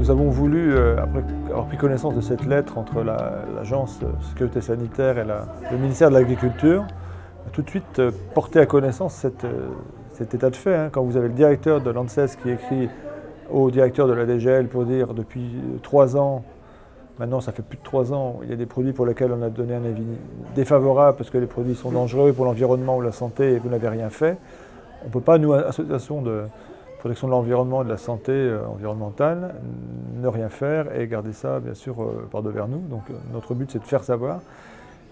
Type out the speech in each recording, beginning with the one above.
Nous avons voulu, après avoir pris connaissance de cette lettre entre l'Agence de sécurité sanitaire et le ministère de l'Agriculture, tout de suite porter à connaissance cet état de fait. Hein. Quand vous avez le directeur de l'ANSES qui écrit au directeur de la DGL pour dire depuis 3 ans, maintenant ça fait plus de 3 ans, il y a des produits pour lesquels on a donné un avis défavorable parce que les produits sont dangereux pour l'environnement ou la santé et vous n'avez rien fait. On ne peut pas, nous, association de protection de l'environnement et de la santé environnementale, ne rien faire et garder ça, bien sûr, par-devers nous. Donc notre but, c'est de faire savoir.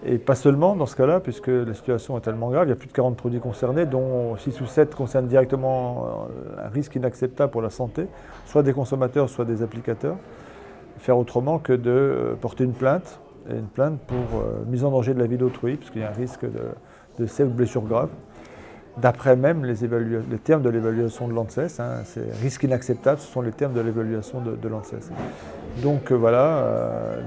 Et pas seulement dans ce cas-là, puisque la situation est tellement grave, il y a plus de 40 produits concernés, dont 6 ou 7 concernent directement un risque inacceptable pour la santé, soit des consommateurs, soit des applicateurs. Faire autrement que de porter une plainte pour mise en danger de la vie d'autrui, puisqu'il y a un risque de décès ou de blessure grave. D'après même les termes de l'évaluation de l'ANSES, hein, c'est risque inacceptable, ce sont les termes de l'évaluation de l'ANSES. Donc voilà,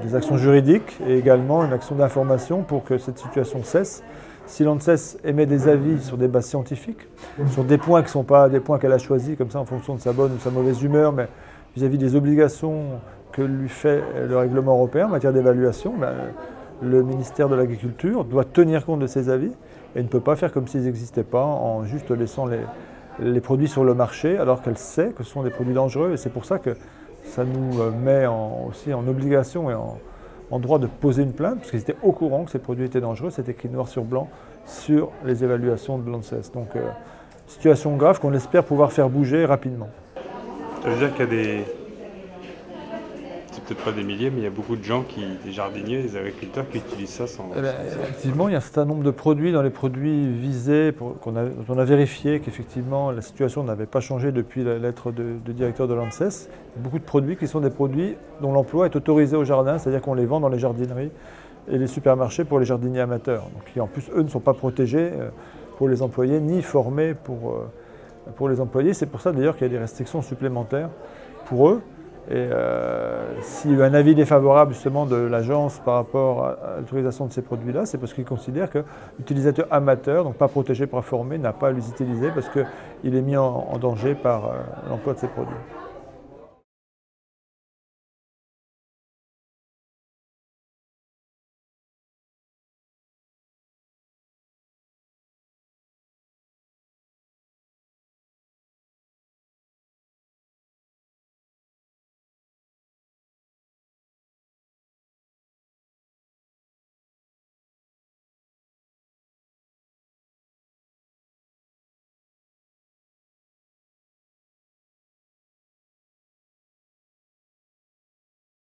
des actions juridiques et également une action d'information pour que cette situation cesse. Si l'ANSES émet des avis sur des bases scientifiques, sur des points qui ne sont pas des points qu'elle a choisis comme ça en fonction de sa bonne ou sa mauvaise humeur, mais vis-à-vis des obligations que lui fait le règlement européen en matière d'évaluation, le ministère de l'Agriculture doit tenir compte de ces avis et ne peut pas faire comme s'ils n'existaient pas en juste laissant les produits sur le marché alors qu'elle sait que ce sont des produits dangereux. Et c'est pour ça que ça nous met aussi en obligation et en droit de poser une plainte, parce qu'ils étaient au courant que ces produits étaient dangereux, c'est écrit noir sur blanc sur les évaluations de l'ANSES. Donc situation grave qu'on espère pouvoir faire bouger rapidement. Ça veut dire qu'il y a des... C'est peut-être pas des milliers, mais il y a beaucoup de gens, des jardiniers, des agriculteurs qui utilisent ça sans... Effectivement, il y a un certain nombre de produits dans les produits visés dont on a vérifié qu'effectivement la situation n'avait pas changé depuis la lettre de directeur de l'ANSES. Beaucoup de produits qui sont des produits dont l'emploi est autorisé au jardin, c'est-à-dire qu'on les vend dans les jardineries et les supermarchés pour les jardiniers amateurs. Donc, qui en plus, eux, ne sont pas protégés pour les employés, ni formés pour les employés. C'est pour ça d'ailleurs qu'il y a des restrictions supplémentaires pour eux. Et s'il y a eu un avis défavorable justement de l'agence par rapport à l'autorisation de ces produits-là, c'est parce qu'ils considèrent que l'utilisateur amateur, donc pas protégé, pas formé, n'a pas à les utiliser parce qu'il est mis en danger par l'emploi de ces produits.